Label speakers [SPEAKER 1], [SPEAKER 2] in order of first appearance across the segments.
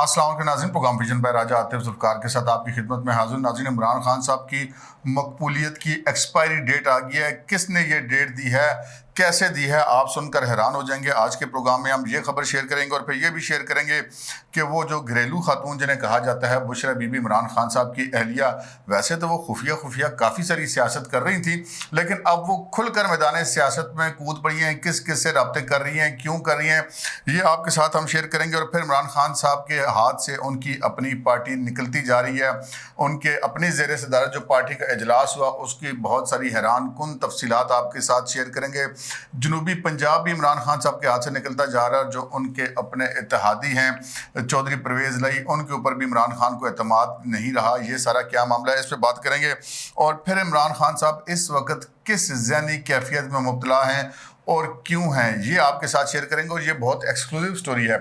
[SPEAKER 1] السلام علیکم ناظرین، پروگرام ویژن بائی راجہ عاطف ذوالفقار کے ساتھ آپ کی خدمت میں حاضر۔ ناظرین، عمران خان صاحب کی مقبولیت کی ایکسپائری ڈیٹ آ گئی ہے۔ کس نے یہ ڈیٹ دی ہے، کیسے دی ہے، آپ سن کر حیران ہو جائیں گے۔ آج کے پروگرام میں ہم یہ خبر شیئر کریں گے اور پھر یہ بھی شیئر کریں گے کہ وہ جو گھریلو خاتون جنہیں کہا جاتا ہے بشرا بی بی، عمران خان صاحب کی اہلیہ، ویسے تو وہ خفیہ کافی ساری سیاست کر رہی تھی، لیکن اب وہ کھل کر میدان سیاست میں کود پڑی ہیں۔ کس کس سے رابطے کر رہی ہیں، کیوں کر رہی ہیں، یہ آپ کے ساتھ ہم شیئر کریں گے۔ اور پھر عمران خان صاحب کے ہاتھ سے ان کی اپنی پارٹی نکلتی جا رہی ہے، ان کے اپنی زیر صدارت جو پارٹی کا اجلاس ہوا اس کی بہت ساری حیران کن تفصیلات آپ کے ساتھ شیئر کریں گے۔ جنوبی پنجاب بھی عمران خان صاحب کے ہاتھ سے نکلتا جا رہا ہے، جو ان کے اپنے اتحادی ہیں چودھری پرویز لائی، ان کے اوپر بھی عمران خان کو اعتماد نہیں رہا۔ یہ سارا کیا معاملہ ہے، اس پہ بات کریں گے۔ اور پھر عمران خان صاحب اس وقت کس ذہنی کیفیت میں مبتلا ہیں اور کیوں ہیں، یہ آپ کے ساتھ شیئر کریں گے، اور یہ بہت ایکسکلوسیو سٹوری ہے۔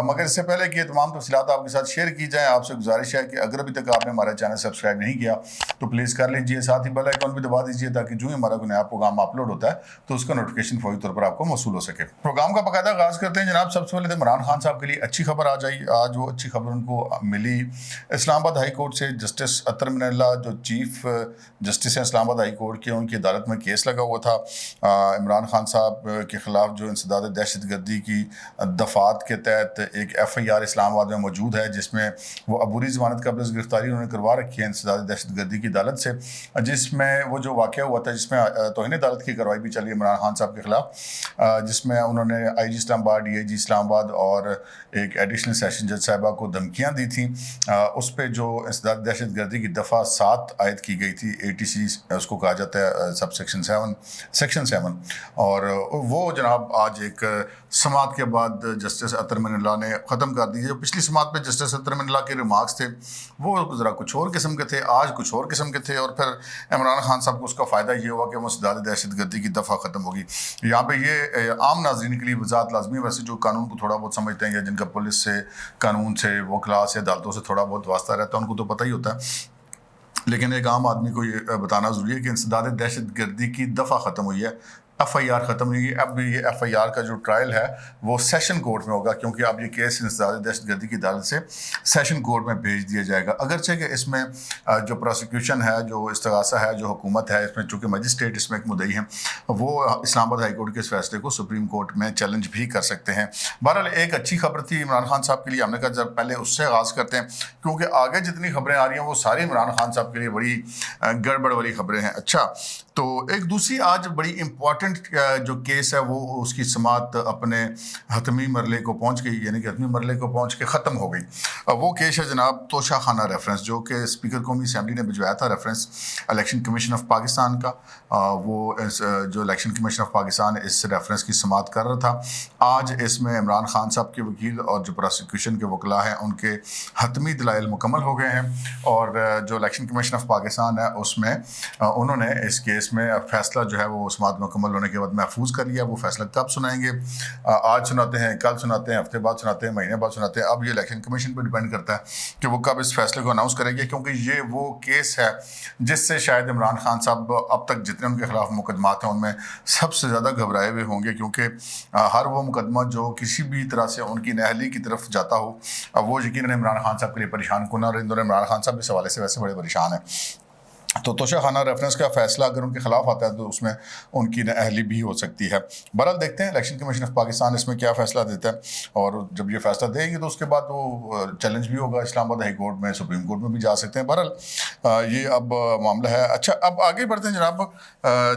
[SPEAKER 1] مگر اس سے پہلے کہ یہ تمام تفصیلات آپ کے ساتھ شیئر کی جائیں، آپ سے گزارش ہے کہ اگر ابھی تک آپ نے ہمارا چینل سبسکرائب نہیں کیا تو پلیز کر لیجئے، ساتھ ہی بیل آئیکن بھی دبا دیجئے تاکہ جو ہی ہمارا کوئی نیا پروگرام اپلوڈ ہوتا ہے تو اس کا نوٹیفیکیشن فوری طور پر آپ کو موصول ہو سکے۔ پروگرام کا باقاعدہ آغاز کرتے ہیں جناب۔ سب سے پہلے عمران خان صاحب کے لیے اچھی خبر آ جائی، آج وہ اچھی خبر ان کو ملی اسلام آباد ہائی کورٹ سے۔ جسٹس اطہر من اللہ جو چیف جسٹس ہیں اسلام آباد ہائی کورٹ کے، ان کی عدالت میں کیس لگا ہوا تھا عمران خان صاحب کے خلاف، جو انسداد دہشت گردی کی دفعات کے تحت ایک ایف آئی آر اسلام آباد میں موجود ہے، جس میں وہ عبوری ضمانت قبل از گرفتاری انہوں نے کروا رکھی ہے انسداد دہشت گردی کی عدالت سے، جس میں وہ جو واقعہ ہوا تھا جس میں توہین عدالت کی کارروائی بھی چلی ہے عمران خان صاحب کے خلاف، جس میں انہوں نے آئی جی اسلام آباد، ڈی آئی جی اسلام آباد اور ایک ایڈیشنل سیشن جج صاحبہ کو دھمکیاں دی تھیں۔ اس پہ جو انسداد دہشت گردی کی دفعہ 7 عائد کی گئی تھی، ATC اس کو کہا جاتا ہے، سب سیکشن 7، اور وہ جناب آج ایک سماعت کے بعد جسٹس اطہر من اللہ نے ختم کر دی ہے۔ جو پچھلی سماعت پہ جسٹس اطہر من اللہ کے ریمارکس تھے وہ ذرا کچھ اور قسم کے تھے، آج کچھ اور قسم کے تھے، اور پھر عمران خان صاحب کو اس کا فائدہ یہ ہوا کہ وہ انسداد دہشت گردی کی دفعہ ختم ہوگی۔ یہاں پہ یہ عام ناظرین کے لیے وضاحت لازمی ہے، ویسے جو قانون کو تھوڑا بہت سمجھتے ہیں یا جن کا پولیس سے، قانون سے، وکلاء سے، عدالتوں سے تھوڑا بہت واسطہ رہتا ہے، ان کو تو پتہ ہی ہوتا ہے، لیکن ایک عام آدمی کو یہ بتانا ضروری ہے کہ انسداد دہشت گردی کی دفعہ ختم ہوئی ہے، ایف آئی آر ختم ہوئی ہے۔ اب یہ ایف آئی آر کا جو ٹرائل ہے وہ سیشن کورٹ میں ہوگا، کیونکہ اب یہ کیس انسداد دہشت گردی کی عدالت سے سیشن کورٹ میں بھیج دیا جائے گا۔ اگرچہ کہ اس میں جو پروسیکیوشن ہے، جو استغاثہ ہے، جو حکومت ہے، اس میں چونکہ مجسٹریٹ اس میں ایک مدعی ہیں، وہ اسلام آباد ہائی کورٹ کے اس فیصلے کو سپریم کورٹ میں چیلنج بھی کر سکتے ہیں۔ بہرحال ایک اچھی خبر تھی عمران خان صاحب کے لیے، ہم نے کہا جب پہلے اس سے آغاز کرتے ہیں، کیونکہ آگے جتنی خبریں آ رہی ہیں وہ ساری عمران خان صاحب کے لیے بڑی گڑبڑ والی خبریں ہیں۔ اچھا، تو ایک دوسری آج بڑی امپورٹنٹ جو کیس ہے وہ اس کی سماعت اپنے حتمی مرحلے کو پہنچ گئی، یعنی کہ حتمی مرحلے کو پہنچ کے ختم ہو گئی۔ وہ کیس ہے جناب توشہ خانہ ریفرنس، جو کہ اسپیکر قومی اسمبلی نے بھجوایا تھا، reference election commission of Pakistan کا۔ وہ جو الیکشن کمیشن آف پاکستان اس ریفرنس کی سماعت کر رہا تھا۔ آج اس میں عمران خان صاحب کے وکیل اور جو پروسیکیوشن کے وکلاء ہیں ان کے حتمی دلائل مکمل ہو گئے ہیں، اور جو الیکشن کمیشن آف پاکستان ہے اس میں انہوں نے اس کیس میں فیصلہ جو ہے وہ سماعت مکمل ہونے کے بعد محفوظ کر لیا۔ وہ فیصلہ کب سنائیں گے، آج سناتے ہیں، کل سناتے ہیں، ہفتے بعد سناتے ہیں، مہینے بعد سناتے ہیں، اب یہ الیکشن کمیشن پہ ڈیپینڈ کرتا ہے کہ وہ کب اس فیصلے کو اناؤنس کریں گے، کیونکہ یہ وہ کیس ہے جس سے شاید عمران خان صاحب اب تک جتنے ان کے خلاف مقدمات ہیں ان میں سب سے زیادہ گھبرائے ہوئے ہوں گے، کیونکہ ہر وہ مقدمہ جو کسی بھی طرح سے ان کی نااہلی کی طرف جاتا ہو وہ یقیناً عمران خان صاحب کے لیے پریشان کن، اور عمران خان صاحب اس حوالے سے ویسے بڑے پریشان ہیں۔ تو توشہ خانہ ریفرنس کا فیصلہ اگر ان کے خلاف آتا ہے تو اس میں ان کی نااہلی بھی ہو سکتی ہے۔ بہرحال دیکھتے ہیں الیکشن کمیشن آف پاکستان اس میں کیا فیصلہ دیتا ہے، اور جب یہ فیصلہ دیں گے تو اس کے بعد وہ چیلنج بھی ہوگا اسلام آباد ہائی کورٹ میں، سپریم کورٹ میں بھی جا سکتے ہیں۔ بہرحال یہ اب معاملہ ہے۔ اچھا، اب آگے بڑھتے ہیں جناب۔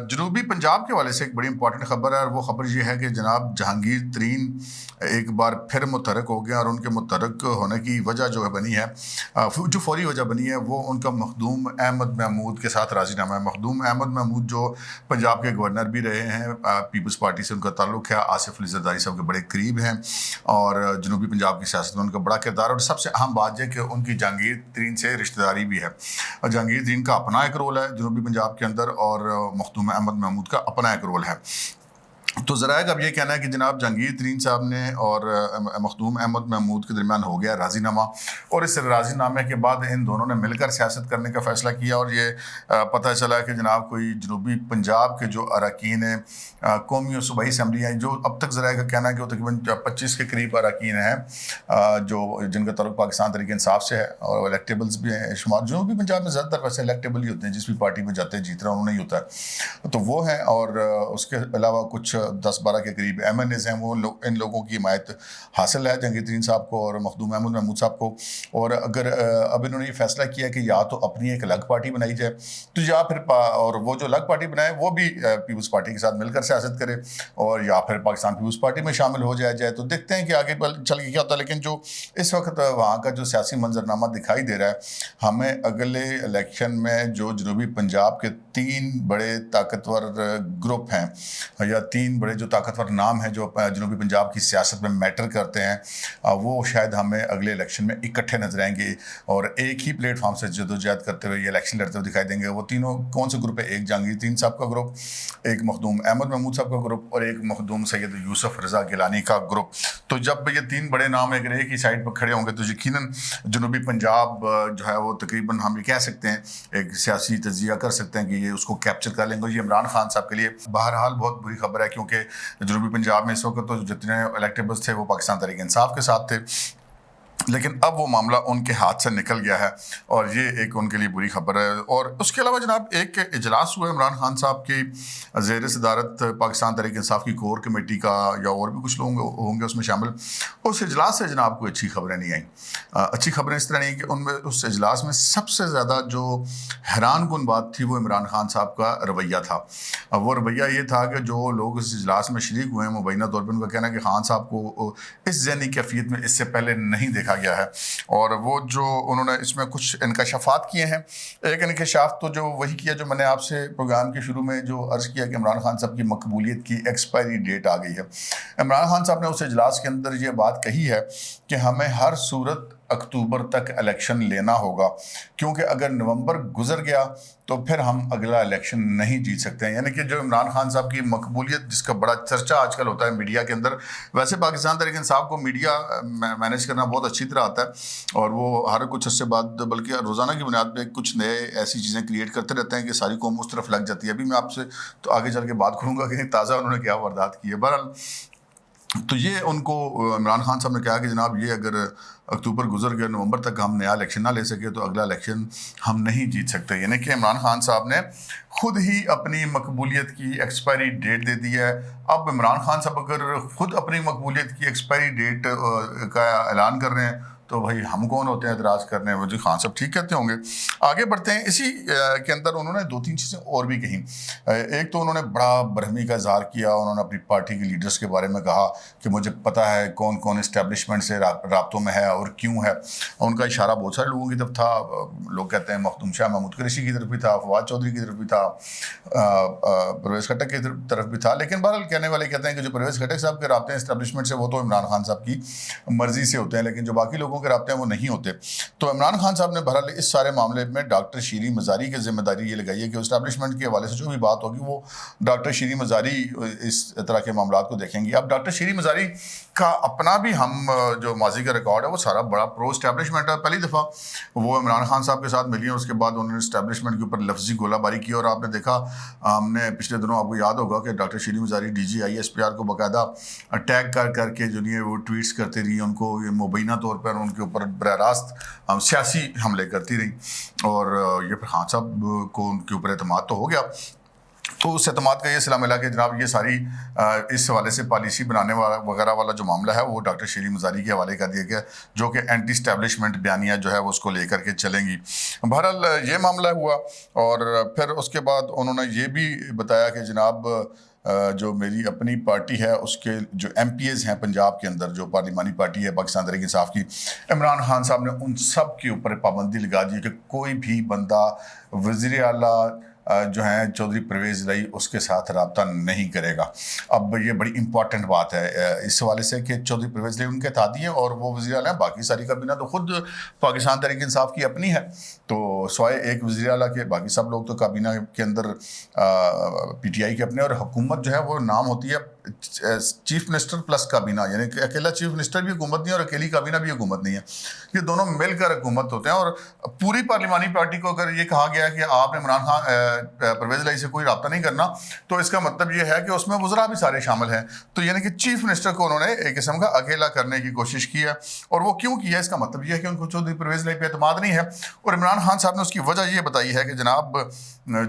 [SPEAKER 1] جنوبی پنجاب کے حوالے سے ایک بڑی امپورٹنٹ خبر ہے، اور وہ خبر یہ ہے کہ جناب جہانگیر ترین ایک بار پھر متحرک ہو گیا، اور ان کے متحرک ہونے کی وجہ جو ہے بنی ہے، جو فوری وجہ بنی ہے، وہ ان کا مخدوم احمد محمود کے ساتھ راضی نامہ ہے۔ مخدوم احمد محمود جو پنجاب کے گورنر بھی رہے ہیں، پیپلز پارٹی سے ان کا تعلق ہے، آصف علی زرداری صاحب کے بڑے قریب ہیں، اور جنوبی پنجاب کی سیاست میں ان کا بڑا کردار ہے، اور سب سے اہم بات یہ کہ ان کی جہانگیر ترین سے رشتہ داری بھی ہے، اور جہانگیر ترین کا اپنا ایک رول ہے جنوبی پنجاب کے اندر، اور مخدوم احمد محمود کا اپنا ایک رول ہے۔ تو ذرائع کا اب یہ کہنا ہے کہ جناب جہانگیر ترین صاحب نے اور مخدوم احمد محمود کے درمیان ہو گیا راضی نامہ، اور اس راضی نامے کے بعد ان دونوں نے مل کر سیاست کرنے کا فیصلہ کیا، اور یہ پتہ چلا کہ جناب کوئی جنوبی پنجاب کے جو اراکین ہیں قومی اور صوبائی اسمبلی ہیں، جو اب تک ذرائع کا کہنا ہے کہ وہ تقریباً 25 کے قریب اراکین ہیں جو جن کا تعلق پاکستان تحریک انصاف سے ہے، اور الیکٹیبلز بھی ہیں شمار۔ جنوبی پنجاب میں زیادہ تر ویسے الیکٹیبل ہی ہوتے ہیں، جس بھی پارٹی میں جاتے ہیں جیت رہا انہوں نے ہی ہوتا ہے، تو وہ ہیں، اور اس کے علاوہ کچھ 10-12 کے قریب ایم این ایز ہیں، وہ ان لوگوں کی حمایت حاصل ہے جہانگیر ترین صاحب کو اور مخدوم احمد محمود صاحب کو۔ اور اگر اب انہوں نے یہ فیصلہ کیا کہ یا تو اپنی ایک الگ پارٹی بنائی جائے، تو یا پھر اور وہ جو الگ پارٹی بنائے وہ بھی پیپلز پارٹی کے ساتھ مل کر سیاست کرے، اور یا پھر پاکستان پیپلز پارٹی میں شامل ہو جائے، تو دیکھتے ہیں کہ آگے چل کے کیا ہوتا ہے۔ لیکن جو اس وقت وہاں کا جو سیاسی منظرنامہ دکھائی دے رہا ہے، ہمیں اگلے الیکشن میں جو جنوبی پنجاب کے 3 بڑے طاقتور گروپ ہیں یا 3 بڑے جو طاقتور نام ہیں جو جنوبی پنجاب کی سیاست میں میٹر کرتے ہیں، وہ شاید ہمیں اگلے الیکشن میں اکٹھے نظر آئیں گے اور ایک ہی پلیٹ فارم سے جدوجہد کرتے ہوئے یہ الیکشن لڑتے ہوئے دکھائی دیں گے۔ وہ تینوں کون سے گروپ ہے؟ ایک جہانگیر ترین صاحب کا گروپ، ایک مخدوم احمد محمود صاحب کا گروپ، اور ایک مخدوم سید یوسف رضا گیلانی کا گروپ۔ تو جب یہ 3 بڑے نام اگر ایک ہی سائڈ پر کھڑے ہوں گے تو یقیناً جنوبی پنجاب جو ہے وہ تقریباً ہم یہ کہہ سکتے ہیں ایک سیاسی تجزیہ کر سکتے ہیں کہ یہ اس کو کیپچر کر لیں گے۔ یہ عمران خان صاحب کے لیے بہرحال بہت بری خبر ہے، کیونکہ جنوبی پنجاب میں اس وقت تو جتنے الیکٹیبلز تھے وہ پاکستان تحریک انصاف کے ساتھ تھے، لیکن اب وہ معاملہ ان کے ہاتھ سے نکل گیا ہے، اور یہ ایک ان کے لیے بری خبر ہے۔ اور اس کے علاوہ جناب ایک اجلاس ہوا ہے عمران خان صاحب کی زیر صدارت پاکستان تحریک انصاف کی کور کمیٹی کا، یا اور بھی کچھ لوگ ہوں گے اس میں شامل۔ اس اجلاس سے جناب کوئی اچھی خبریں نہیں آئیں۔ اچھی خبریں اس طرح نہیں کہ ان میں اس اجلاس میں سب سے زیادہ جو حیران کن بات تھی وہ عمران خان صاحب کا رویہ تھا۔ وہ رویہ یہ تھا کہ جو لوگ اس اجلاس میں شریک ہوئے ہیں مبینہ طور پر ان کا کہنا ہے کہ خان صاحب کو اس ذہنی کیفیت میں اس سے پہلے نہیں دیکھا گیا ہے، اور وہ جو انہوں نے اس میں کچھ انکشافات کیے ہیں۔ ایک انکشاف تو جو وہی کیا جو میں نے آپ سے پروگرام کے شروع میں جو عرض کیا کہ عمران خان صاحب کی مقبولیت کی ایکسپائری ڈیٹ آ گئی ہے۔ عمران خان صاحب نے اس اجلاس کے اندر یہ بات کہی ہے کہ ہمیں ہر صورت اکتوبر تک الیکشن لینا ہوگا، کیونکہ اگر نومبر گزر گیا تو پھر ہم اگلا الیکشن نہیں جیت سکتے ہیں۔ یعنی کہ جو عمران خان صاحب کی مقبولیت جس کا بڑا چرچہ آج کل ہوتا ہے میڈیا کے اندر، ویسے پاکستان تحریک انصاف کو میڈیا مینیج کرنا بہت اچھی طرح آتا ہے، اور وہ ہر کچھ عرصے بعد بلکہ روزانہ کی بنیاد پہ کچھ نئے ایسی چیزیں کریٹ کرتے رہتے ہیں کہ ساری قوم اس طرف لگ جاتی ہے۔ ابھی میں آپ سے تو آگے چل کے بات کروں گا کہ تازہ انہوں نے کیا واردات کی ہے۔ بہرحال تو یہ ان کو عمران خان صاحب نے کہا کہ جناب یہ اگر اکتوبر گزر گیا، نومبر تک ہم نیا الیکشن نہ لے سکے تو اگلا الیکشن ہم نہیں جیت سکتے۔ یعنی کہ عمران خان صاحب نے خود ہی اپنی مقبولیت کی ایکسپائری ڈیٹ دے دی ہے۔ اب عمران خان صاحب اگر خود اپنی مقبولیت کی ایکسپائری ڈیٹ کا اعلان کر رہے ہیں تو بھائی ہم کون ہوتے ہیں اعتراض کرنے؟ وہ جی خان صاحب ٹھیک کہتے ہوں گے۔ آگے بڑھتے ہیں۔ اسی کے اندر انہوں نے 2-3 چیزیں اور بھی کہیں۔ ایک تو انہوں نے بڑا برہمی کا اظہار کیا، انہوں نے اپنی پارٹی کے لیڈرز کے بارے میں کہا کہ مجھے پتہ ہے کون کون اسٹیبلشمنٹ سے رابطوں میں ہے اور کیوں ہے۔ ان کا اشارہ بہت سارے لوگوں کی طرف تھا، لوگ کہتے ہیں مخدوم شاہ محمود قریشی کی طرف بھی تھا، فواد چودھری کی طرف بھی تھا، پرویز خٹک کی طرف بھی تھا، لیکن بہرحال کہنے والے کہتے ہیں کہ جو پرویز خٹک صاحب کے رابطے ہیں اسٹیبلشمنٹ سے وہ تو عمران خان صاحب کی مرضی سے ہوتے ہیں، لیکن جو باقی لوگوں کے رابطے ہیں وہ نہیں ہوتے۔ تو عمران خان صاحب نے بہرحال اس سارے معاملے میں ڈاکٹر شیریں مزاری کی ذمہ داری یہ لگائی ہے کہ اسٹیبلشمنٹ کے حوالے سے جو بھی بات ہوگی وہ ڈاکٹر شیریں مزاری اس طرح کے معاملات کو دیکھیں گی۔ اب ڈاکٹر شیریں مزاری کا اپنا بھی ہم جو ماضی کا ریکارڈ ہے وہ سارا بڑا پرو اسٹیبلشمنٹ ہے۔ پہلی دفعہ وہ عمران خان صاحب کے ساتھ ملی ہیں، اس کے بعد انہوں نے اسٹیبلشمنٹ کے اوپر لفظی گولہ باری کی، اور آپ نے دیکھا ہم نے پچھلے دنوں آپ کو یاد ہوگا کہ doctor Shireen Mazari D G I S P R کو باقاعدہ ٹیگ کر کے جو نہیں وہ ٹویٹس کرتے رہی، ان کو یہ مبینہ طور پر ان کے اوپر براہ راست سیاسی حملے کرتی رہی، اور یہ پھر خان صاحب کو ان کے اوپر اعتماد تو ہو گیا۔ تو اس اعتماد کا یہ صلہ ملا کہ جناب یہ ساری اس حوالے سے پالیسی بنانے والا وغیرہ والا جو معاملہ ہے وہ ڈاکٹر شیریں مزاری کے حوالے کر دیا گیا، جو کہ اینٹی اسٹیبلشمنٹ بیانیہ جو ہے وہ اس کو لے کر کے چلیں گی۔ بہرحال یہ معاملہ ہوا، اور پھر اس کے بعد انہوں نے یہ بھی بتایا کہ جناب جو میری اپنی پارٹی ہے اس کے جو ایم پی ایز ہیں پنجاب کے اندر جو پارلیمانی پارٹی ہے پاکستان تحریک انصاف کی، عمران خان صاحب نے ان سب کے اوپر پابندی لگا دی کہ کوئی بھی بندہ وزیر اعلیٰ جو ہیں چودھری پرویز الہی اس کے ساتھ رابطہ نہیں کرے گا۔ اب یہ بڑی امپورٹنٹ بات ہے اس حوالے سے کہ چودھری پرویز الہی ان کے اتحادی ہیں اور وہ وزیر اعلیٰ ہیں، باقی ساری کابینہ تو خود پاکستان تحریک انصاف کی اپنی ہے، تو سوائے ایک وزیر اعلیٰ کے باقی سب لوگ تو کابینہ کے اندر پی ٹی آئی کے اپنے، اور حکومت جو ہے وہ نام ہوتی ہے چیف منسٹر پلس کابینہ، یعنی کہ اکیلا چیف منسٹر بھی حکومت نہیں ہے اور اکیلی کابینہ بھی حکومت نہیں ہے، یہ دونوں مل کر حکومت ہوتے ہیں. اور پوری پارلیمانی پارٹی کو اگر یہ کہا گیا ہے کہ آپ نے عمران خان پرویز الہی سے کوئی رابطہ نہیں کرنا، تو اس کا مطلب یہ ہے کہ اس میں وزراء بھی سارے شامل ہیں. تو یعنی کہ چیف منسٹر کو انہوں نے ایک قسم کا اکیلا کرنے کی کوشش کی ہے. اور وہ کیوں کیا ہے، اس کا مطلب یہ ہے کہ ان کو چودھری پرویز الہی پہ اعتماد نہیں ہے. اور عمران خان صاحب نے اس کی وجہ یہ بتائی ہے کہ جناب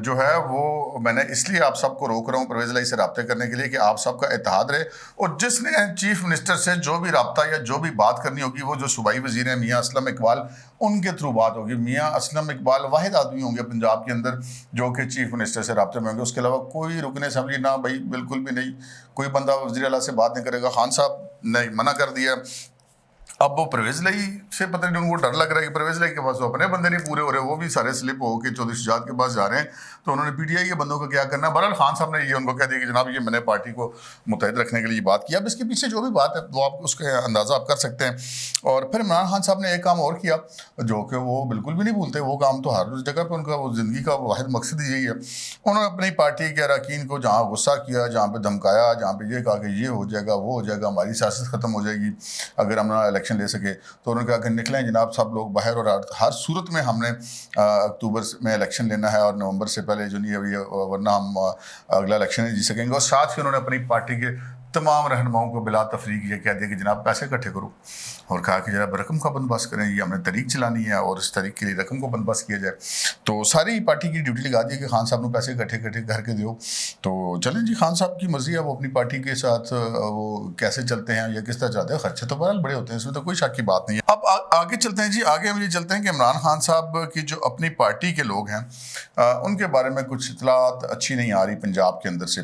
[SPEAKER 1] جو ہے وہ میں نے اس لیے آپ سب کو روک رہا ہوں پرویز الہی سے رابطے کرنے کے لیے کہ آپ سب کا اتحاد رہے، اور جس نے چیف منسٹر سے جو بھی رابطہ یا جو بھی بات کرنی ہوگی، وہ جو صوبائی وزیر ہیں میاں اسلم اقبال، ان کے تھرو بات ہوگی. میاں اسلم اقبال واحد آدمی ہوں گے پنجاب کے اندر جو کہ چیف منسٹر سے رابطے میں ہوں گے. اس کے علاوہ کوئی رکن اسمبلی نہ، بھائی بالکل بھی نہیں، کوئی بندہ وزیر اعلیٰ سے بات نہیں کرے گا. خان صاحب نے منع کر دیا. اب وہ پرویز الہی سے پتہ نہیں ان کو ڈر لگ رہا ہے کہ پرویز الہی کے پاس تو اپنے بندے نہیں پورے ہو رہے، وہ بھی سارے سلپ ہو کے چودھری شجاعت کے پاس جا رہے ہیں، تو انہوں نے پی ٹی آئی کے بندوں کا کیا کرنا ہے. بہرحال خان صاحب نے یہ ان کو کہہ دیا کہ جناب یہ میں نے پارٹی کو متحد رکھنے کے لیے بات کیا. اب اس کے پیچھے جو بھی بات ہے وہ آپ اس کا اندازہ آپ کر سکتے ہیں. اور پھر عمران خان صاحب نے ایک کام اور کیا جو کہ وہ بالکل بھی نہیں بھولتے، وہ کام تو ہر جگہ پہ ان کا وہ زندگی کا واحد مقصد یہی ہے. انہوں نے اپنی پارٹی کے اراکین کو جہاں غصہ کیا، جہاں پہ دھمکایا، جہاں پہ یہ کہا کہ یہ ہو جائے گا، وہ ہو جائے گا، ہماری سیاست ختم ہو جائے گی اگر ہم الیکشن لے سکے، تو انہوں نے کہا کہ نکلیں جناب سب لوگ باہر، اور ہر صورت میں ہم نے اکتوبر میں الیکشن لینا ہے اور نومبر سے پہلے جو نہیں ہے، ورنہ ہم اگلا الیکشن نہیں جی سکیں گے. اور ساتھ ہی انہوں نے اپنی پارٹی کے تمام رہنماؤں کو بلا تفریق یہ کہہ دیا کہ جناب پیسے اکٹھے کرو، اور کہا کہ جناب رقم کا بندوبست کریں، یہ ہم نے تحریک چلانی ہے اور اس تحریک کے لیے رقم کو بندوبست کیا جائے. تو ساری پارٹی کی ڈیوٹی لگا دی کہ خان صاحب نے پیسے اکٹھے کر کے دیو. تو چلیں جی، خان صاحب کی مرضی ہے، وہ اپنی پارٹی کے ساتھ وہ کیسے چلتے ہیں یا کس طرح چلتے ہیں، خرچے تو بہرحال بڑے ہوتے ہیں، اس میں تو کوئی شک کی بات نہیں ہے. اب آگے چلتے ہیں جی، آگے ہم یہ چلتے ہیں کہ عمران خان صاحب کی جو اپنی پارٹی کے لوگ ہیں ان کے بارے میں کچھ اطلاعات اچھی نہیں آ رہی پنجاب کے اندر سے.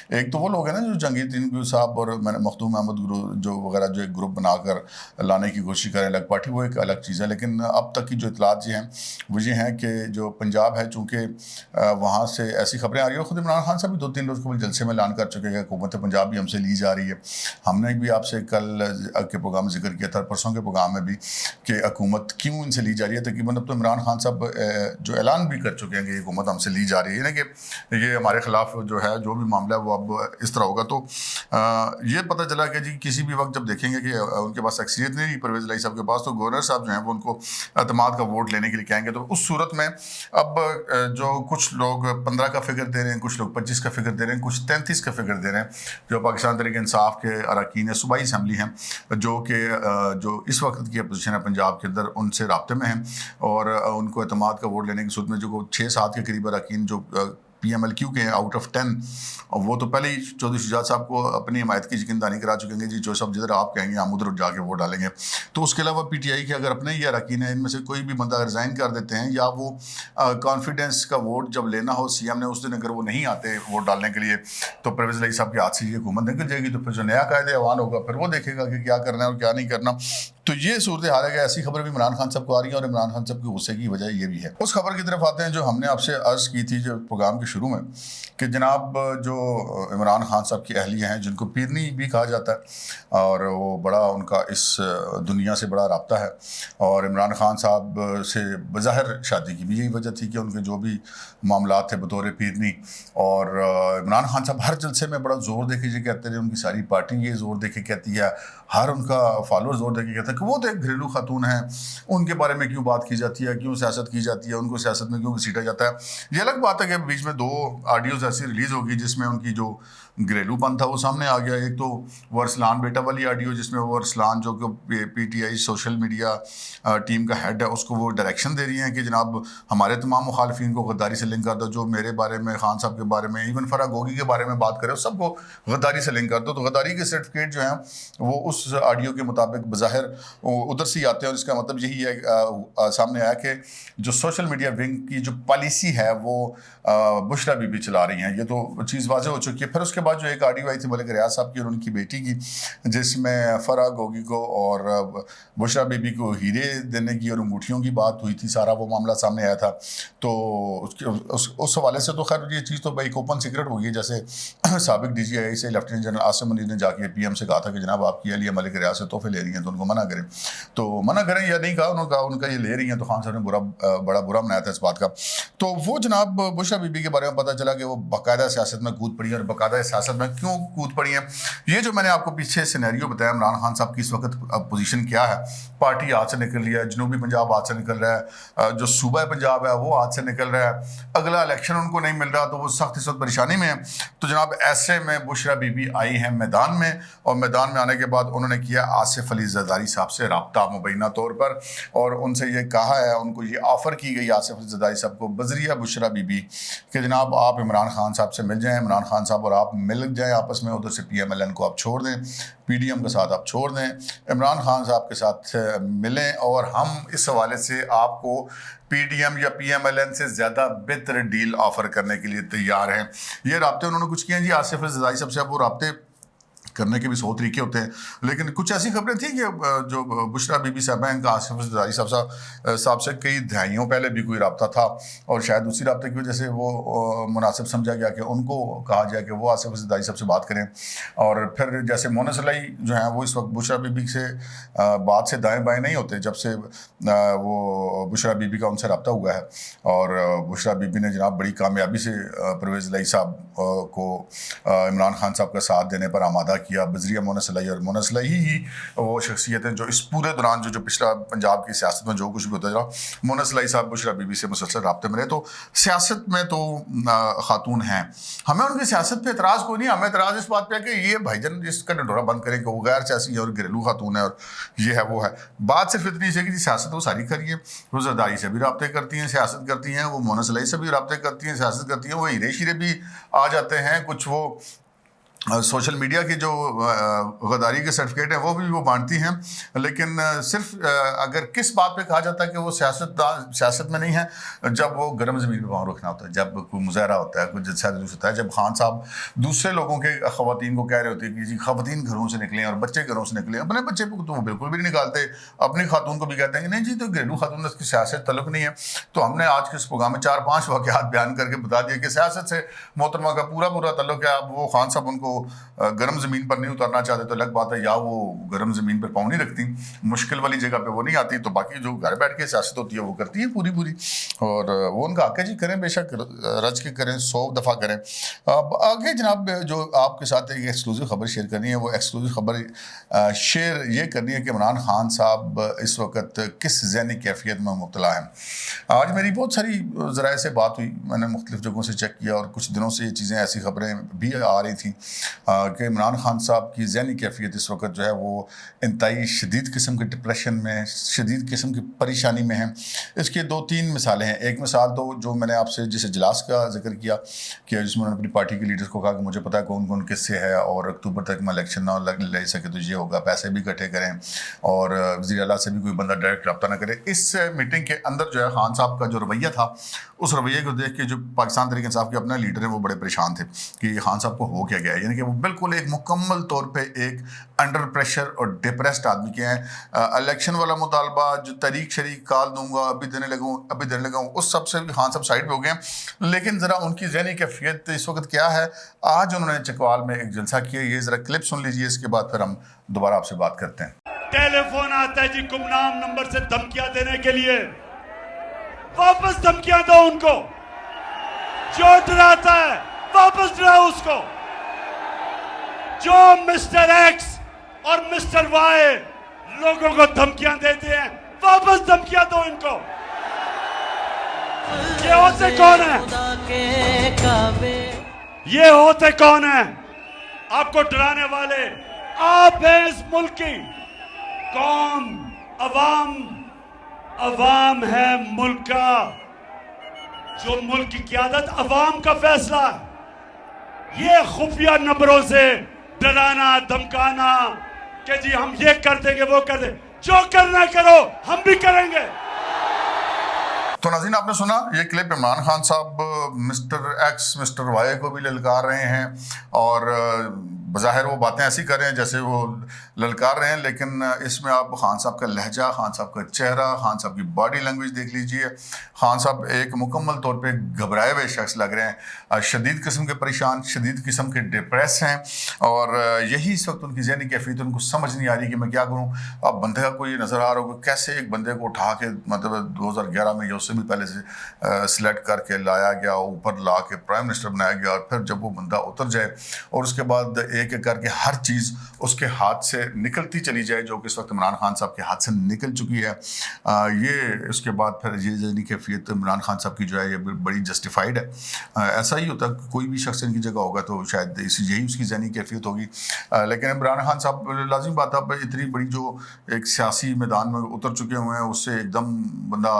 [SPEAKER 1] ایک تو وہ لوگ ہیں نا جو جہانگیر ترین گلو صاحب اور مخدوم احمد گلو جو وغیرہ جو ایک گروپ بنا کر لانے کی کوشش کریں الگ پارٹی، وہ ایک الگ چیز ہے. لیکن اب تک کی جو اطلاعات یہ ہیں وہ یہ ہیں کہ جو پنجاب ہے، چونکہ وہاں سے ایسی خبریں آ رہی ہیں، خود عمران خان صاحب بھی 2-3 روز قبل جلسے میں اعلان کر چکے کہ حکومت پنجاب بھی ہم سے لی جا رہی ہے. ہم نے بھی آپ سے کل کے پروگرام میں ذکر کیا تھا، پرسوں کے پروگرام میں بھی، کہ حکومت کیوں ان سے لی جا رہی ہے. تقریباً اب تو عمران خان صاحب جو اعلان بھی کر چکے ہیں کہ حکومت ہم سے لی جا رہی ہے، یعنی کہ یہ ہمارے خلاف جو ہے جو بھی معاملہ ہے وہ اب اس طرح ہوگا. تو یہ پتہ چلا کہ جی کسی بھی وقت جب دیکھیں گے کہ ان کے پاس اکثریت نہیں رہی پرویز الہی صاحب کے پاس، تو گورنر صاحب جو ہیں وہ ان کو اعتماد کا ووٹ لینے کے لیے کہیں گے. تو اس صورت میں اب جو کچھ لوگ 15 کا فگر دے رہے ہیں، کچھ لوگ 25 کا فگر دے رہے ہیں، کچھ 33 کا فگر دے رہے ہیں، جو پاکستان تحریک انصاف کے اراکین صوبائی اسمبلی ہیں جو کہ جو اس وقت کی اپوزیشن ہے پنجاب کے اندر، ان سے رابطے میں ہیں، اور ان کو اعتماد کا ووٹ لینے کی صورت میں جو 6-7 کے قریب اراکین جو پی ایم ایل کیو کے ہیں آؤٹ آف 10، وہ تو پہلے ہی چودھری شجاعت صاحب کو اپنی حمایت کی یقین دہانی کرا چکے ہیں جی جو سب جدھر آپ کہیں گے ہم ادھر جا کے ووٹ ڈالیں گے. تو اس کے علاوہ پی ٹی آئی کے اگر اپنے یہ اراکین ہیں، ان میں سے کوئی بھی بندہ ریزائن کر دیتے ہیں یا وہ کانفیڈنس کا ووٹ جب لینا ہو سی ایم نے اس دن اگر وہ نہیں آتے ووٹ ڈالنے کے لیے، تو پرویز الہی صاحب کے ہاتھ سے یہ حکومت نکل جائے گی. تو پھر جو نیا قائد اعوان ہوگا پھر وہ دیکھے گا کہ کیا کرنا ہے اور کیا نہیں کرنا. تو یہ صورتحال ہے کہ ایسی خبر بھی عمران خان صاحب کو آ رہی ہے، اور عمران خان صاحب کے غصے کی وجہ یہ بھی ہے. اس خبر کی طرف آتے ہیں جو ہم نے آپ سے عرض کی تھی جو پروگرام کے شروع میں، کہ جناب جو عمران خان صاحب کی اہلیہ ہیں جن کو پیرنی بھی کہا جاتا ہے، اور وہ بڑا ان کا اس دنیا سے بڑا رابطہ ہے، اور عمران خان صاحب سے بظاہر شادی کی بھی یہی وجہ تھی کہ ان کے جو بھی معاملات تھے بطور پیرنی، اور عمران خان صاحب ہر جلسے میں بڑا زور دے کے یہ کہتے رہے، ان کی ساری پارٹی یہ زور دے کے کہتی ہے، ہر ان کا فالوور زور دے کے کہتا ہے کہ وہ تو ایک گھریلو خاتون ہیں، ان کے بارے میں کیوں بات کی جاتی ہے، کیوں سیاست کی جاتی ہے، ان کو سیاست میں کیوں گھسیٹا جاتا ہے. یہ الگ بات ہے کہ بیچ میں 2 آڈیوز ایسی ریلیز ہوگی جس میں ان کی جو گھریلو پن تھا وہ سامنے آ گیا. ایک تو وہ ارسلان بیٹا والی آڈیو جس میں وہ ارسلان جو کہ P T I social media team کا ہیڈ ہے، اس کو وہ ڈائریکشن دے رہی ہیں کہ جناب ہمارے تمام مخالفین کو غداری سے لنک کر دو، جو میرے بارے میں، خان صاحب کے بارے میں، ایون فرح گوگی کے بارے میں بات کرے سب کو غداری سے لنک کر دو. تو غداری کے سرٹیفکیٹ جو ہیں وہ اس آڈیو کے مطابق بظاہر ادھر سے ہی آتے ہیں، اور اس کا مطلب یہی ہے سامنے آیا کہ جو سوشل میڈیا ونگ کی جو پالیسی ہے وہ بشرا بی بی چلا رہی ہیں. یہ تو چیز واضح ہو چکی ہے. پھر اس کے بعد جو ایک آڈیو آئی تھی ملک ریاض صاحب کی اور ان کی بیٹی کی، جس میں فرح گوگی کو اور بشرا بی بی کو ہیرے دینے کی اور انگوٹھیوں کی بات ہوئی تھی، سارا وہ معاملہ سامنے آیا تھا. تو اس حوالے سے تو خیر یہ چیز تو ایک اوپن سیکرٹ ہو گئی، جیسے سابق ڈی جی آئی سے لیفٹیننٹ جنرل عاصم منیر نے جا کے پی ایم سے کہا تھا کہ جناب آپ کی اہلیہ ملک ریاض سے تحفے لے رہی ہیں، تو ان کو منع کریں. تو منع کریں یا نہیں کہا, انہوں نے کہا ان کا یہ لے رہی ہیں, تو خان صاحب نے بڑا برا منایا تھا اس بات کا. تو وہ جناب بشریٰ بی بی کے بارے میں پتہ چلا کہ وہ باقاعدہ سیاست میں کود پڑی ہیں, اور باقاعدہ سیاست میں کیوں کود پڑی ہیں. یہ جو میں نے آپ کو پیچھے سینیریو بتایا عمران خان صاحب کی اس وقت پوزیشن کیا ہے, پارٹی ہاتھ سے نکل رہی ہے, جنوبی پنجاب ہاتھ سے نکل رہا ہے, جو صوبہ پنجاب ہے وہ ہاتھ سے نکل رہا ہے, اگلا الیکشن ان کو نہیں مل رہا, تو وہ سخت اس وقت پریشانی میں ہیں. تو جناب ایسے میں بشریٰ بی بی آئی ہیں میدان میں, اور میدان میں آنے کے بعد انہوں نے کیا آصف علی زرداری صاحب سے رابطہ مبینہ طور پر, اور ان سے یہ کہا ہے, ان کو یہ آفر کی گئی آصف علی زرداری صاحب کو بذریعہ بشریٰ بی بی کہ جناب آپ عمران خان صاحب سے مل جائیں, عمران خان صاحب اور آپ مل جائیں آپس میں, ادھر سے پی ایم ایل این کو آپ چھوڑ دیں, پی ڈی ایم کے ساتھ آپ چھوڑ دیں, عمران خان صاحب کے ساتھ ملیں, اور ہم اس حوالے سے آپ کو پی ڈی ایم یا پی ایم ایل این سے زیادہ بہتر ڈیل آفر کرنے کے لیے تیار ہیں. یہ رابطے انہوں نے کچھ کیے ہیں جی آصف علی زرداری صاحب سے. اب وہ رابطے کرنے کے بھی 100 طریقے ہوتے ہیں, لیکن کچھ ایسی خبریں تھیں کہ جو بشریٰ بی بی صاحبہ ہیں کا آصف علی زرداری صاحب سے کئی دہائیوں پہلے بھی کوئی رابطہ تھا, اور شاید اسی رابطے کی وجہ سے وہ مناسب سمجھا گیا کہ ان کو کہا جائے کہ وہ آصف علی زرداری صاحب سے بات کریں. اور پھر جیسے مونس علی جو ہیں وہ اس وقت بشریٰ بی بی سے بات سے دائیں بائیں نہیں ہوتے, جب سے وہ بشریٰ بی بی کا ان سے رابطہ ہوا ہے, اور بشریٰ بی بی نے جناب بڑی کامیابی سے پرویز الہی صاحب کو عمران خان صاحب کا ساتھ دینے پر آمادہ کیا بذریعہ مونس علی. اور مونس علی ہی وہ شخصیت ہیں جو اس پورے دوران جو پچھلا پنجاب کی سیاست میں جو کچھ بھی ہوتا رہا, مونس علی صاحب بشریٰ بی بی سے مسلسل رابطے میں رہے. تو سیاست میں تو خاتون ہیں, ہمیں ان کی سیاست پہ اعتراض کوئی نہیں, ہمیں اعتراض اس بات پہ ہے کہ یہ بھائی جان اس کا ڈنڈورا بند کریں کہ وہ غیر سیاسی ہے اور گھریلو خاتون ہے اور یہ ہے وہ ہے. بات صرف اتنی ہے کہ سیاست وہ ساری کری ہے, وہ زرداری سے بھی رابطے کرتی ہیں, سیاست کرتی ہیں, وہ مونس علی سے بھی رابطے کرتی ہیں, سیاست کرتی ہیں, وہ ہیرے شیرے بھی آ جاتے ہیں, کچھ وہ سوشل میڈیا کی جو غداری کے سرٹیفکیٹ ہیں وہ بھی وہ بانٹتی ہیں. لیکن صرف اگر کس بات پہ کہا جاتا ہے کہ وہ سیاست میں نہیں ہے, جب وہ گرم زمین پہ پاؤں رکھنا ہوتا ہے, جب کوئی مظاہرہ ہوتا ہے, کوئی جلسہ جلوس ہوتا ہے, جب خان صاحب دوسرے لوگوں کے خواتین کو کہہ رہے ہوتے ہیں کہ جی خواتین گھروں سے نکلیں اور بچے گھروں سے نکلیں, اپنے بچے کو تو وہ بالکل بھی نہیں نکالتے, اپنی خاتون کو بھی کہتے ہیں کہ نہیں جی تو گھریلو خاتون اس کی سیاست تعلق نہیں ہے. تو ہم نے آج کے اس پروگرام میں 4-5 واقعات بیان کر کے بتا دیا کہ سیاست سے محترمہ کا پورا تعلق ہے. اب وہ خان صاحب ان کو گرم زمین پر نہیں اترنا چاہتے تو الگ بات ہے, یا وہ گرم زمین پر پاؤں نہیں رکھتی, مشکل والی جگہ پہ وہ نہیں آتی, تو باقی جو گھر بیٹھ کے سیاست ہوتی ہے وہ کرتی ہے پوری. اور وہ ان کا حق ہے جی, کریں بے شک, رج کے کریں, 100 دفعہ کریں. اب آگے جناب جو آپ کے ساتھ ایک ایکسکلوزیو خبر شیئر کرنی ہے, وہ ایکسکلوزیو خبر شیئر یہ کرنی ہے کہ عمران خان صاحب اس وقت کس ذہنی کیفیت میں مبتلا ہیں. آج میری بہت ساری ذرائع سے بات ہوئی, میں نے مختلف جگہوں سے چیک کیا, اور کچھ دنوں سے یہ چیزیں ایسی خبریں بھی آ رہی تھیں کہ عمران خان صاحب کی ذہنی کیفیت اس وقت جو ہے وہ انتہائی شدید قسم کے ڈپریشن میں, شدید قسم کی پریشانی میں ہیں. اس کی 2-3 مثالیں ہیں. ایک مثال تو جو میں نے آپ سے جس اجلاس کا ذکر کیا کہ جس میں نے اپنی پارٹی کے لیڈرز کو کہا کہ مجھے پتا ہے کون کون کس سے ہے, اور اکتوبر تک میں الیکشن نہ لے سکے تو یہ ہوگا, پیسے بھی اکٹھے کریں, اور وزیر اعلیٰ سے بھی کوئی بندہ ڈائریکٹ رابطہ نہ کرے. اس میٹنگ کے اندر جو ہے خان صاحب کا جو رویہ تھا, اس رویے کو دیکھ کے جو پاکستان تحریک انصاف کے اپنے لیڈر ہیں وہ بڑے پریشان تھے کہ خان صاحب کو ہو کیا گیا ہے. یعنی کہ وہ بالکل ایک مکمل طور پہ ایک انڈر پریشر اور ڈپریسڈ آدمی کے ہیں. الیکشن والا مطالبہ جو تحریک شریک کال دوں گا, ابھی دینے لگا ہوں, اس سب سے بھی خان صاحب سائڈ پہ ہو گئے ہیں. لیکن ذرا ان کی ذہنی کیفیت اس وقت کیا ہے, آج انہوں نے چکوال میں ایک جلسہ کیا, یہ ذرا کلپ سن لیجئے, اس کے بعد پھر ہم دوبارہ آپ سے بات کرتے ہیں.
[SPEAKER 2] ٹیلی فون آتا ہے جی گمنام نمبر سے دھمکیاں دینے کے لیے, واپس دھمکیاں دو ان کو. جو ڈراتا ہے واپس ڈراؤ اس کو. جو مسٹر ایکس اور مسٹر وائی لوگوں کو دھمکیاں دیتے ہیں واپس دھمکیاں دو ان کو. یہ ہوتے کون ہیں, یہ ہوتے کون ہیں آپ کو ڈرانے والے؟ آپ ہیں اس ملک کی قوم, عوام ہے ملک کا. جو ملک کی قیادت عوام کا فیصلہ ہے. یہ خفیہ نمبروں سے ڈرانا دھمکانا کہ جی ہم یہ کر دیں گے وہ کر دیں, جو کرنا کرو ہم بھی کریں گے.
[SPEAKER 1] تو ناظرین آپ نے سنا یہ کلپ, عمران خان صاحب مسٹر ایکس مسٹر وائی کو بھی للکار رہے ہیں, اور بظاہر وہ باتیں ایسی کر رہے ہیں جیسے وہ للکار رہے ہیں، لیکن اس میں آپ خان صاحب کا لہجہ، خان صاحب کا چہرہ، خان صاحب کی باڈی لینگویج دیکھ لیجئے. خان صاحب ایک مکمل طور پہ گھبرائے ہوئے شخص لگ رہے ہیں، شدید قسم کے پریشان، شدید قسم کے ڈپریس ہیں، اور یہی اس وقت ان کی ذہنی کیفیت، ان کو سمجھ نہیں آ رہی کہ میں کیا کروں. اب بندے کا کوئی نظر آ رہا ہوگا کیسے ایک بندے کو اٹھا کے مطلب 2011 میں یا اس سے بھی پہلے سے سلیکٹ کر کے لایا گیا، اوپر لا کے پرائم منسٹر بنایا گیا، اور پھر جب وہ بندہ اتر جائے اور اس کے بعد ایک ایک کر کے ہر چیز اس کے ہاتھ سے نکلتی چلی جائے، جو کہ اس وقت عمران خان صاحب کے ہاتھ سے نکل چکی ہے. یہ اس کے بعد پھر یہ ذہنی کیفیت عمران خان صاحب کی جو ہے یہ بڑی جسٹیفائڈ ہے. ایسا ہی ہوتا ہے، کوئی بھی شخص ان کی جگہ ہوگا تو شاید یہی اس کی ذہنی کیفیت ہوگی. لیکن عمران خان صاحب لازمی بات ہے، اب اتنی بڑی جو ایک سیاسی میدان میں اتر چکے ہوئے ہیں، اس سے ایک دم بندہ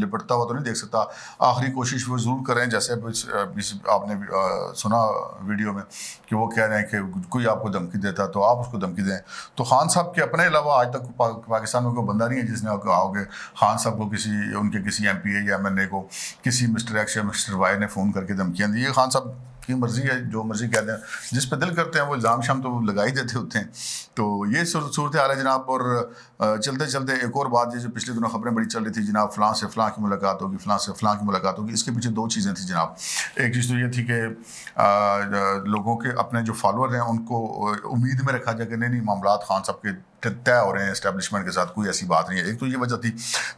[SPEAKER 1] لپٹتا ہوا تو نہیں دیکھ سکتا. آخری کوشش وہ ضرور کریں، جیسے آپ نے سنا ویڈیو میں کہ وہ کہہ رہے ہیں کہ کوئی آپ کو دھمکی دیتا تو آپ اس کو دھمکی دیں. تو خان صاحب کے اپنے علاوہ آج تک پاکستان میں کوئی بندہ نہیں ہے جس نے کہا ہو کہ خان صاحب کو ان کے کسی ایم پی اے یا ایم این اے کو کسی مسٹر ایکس یا مسٹر وائی نے فون کر کے دھمکیاں دی. یہ خان صاحب کی مرضی ہے، جو مرضی کہتے ہیں، جس پہ دل کرتے ہیں وہ الزام شام تو لگا ہی دیتے ہوتے ہیں. تو یہ صورتحال ہے جناب. اور چلتے چلتے ایک اور بات، جو پچھلے دنوں خبریں بڑی چل رہی تھی جناب، فلاں سے فلاں کی ملاقات ہوگی، فلاں سے فلاں کی ملاقات ہوگی. اس کے پیچھے دو چیزیں تھیں جناب. ایک چیز تو یہ تھی کہ لوگوں کے اپنے جو فالوور ہیں ان کو امید میں رکھا جائے کہ نہیں معاملات خان صاحب کے طے ہو رہے ہیں اسٹیبلشمنٹ کے ساتھ، کوئی ایسی بات نہیں ہے. ایک تو یہ وجہ تھی.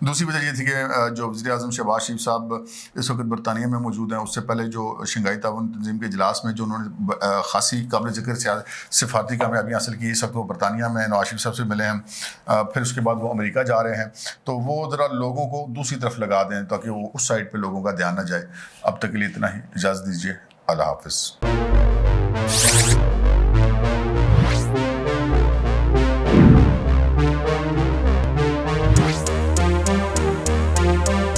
[SPEAKER 1] دوسری وجہ یہ تھی کہ جو وزیر اعظم شہباز شریف صاحب اس وقت برطانیہ میں موجود ہیں، اس سے پہلے جو شنگھائی تعاون تنظیم کے اجلاس میں جو انہوں نے خاصی قابل ذکر سفارتی کامیابی حاصل کی، اس وقت وہ برطانیہ میں نواز شریف صاحب سے ملے ہیں، پھر اس کے بعد وہ امریکہ جا رہے ہیں. تو وہ ذرا لوگوں کو دوسری طرف لگا دیں تاکہ وہ اس سائڈ پہ لوگوں کا دھیان نہ جائے. اب تک کے لیے اتنا ہی، اجازت دیجیے، اللہ حافظ.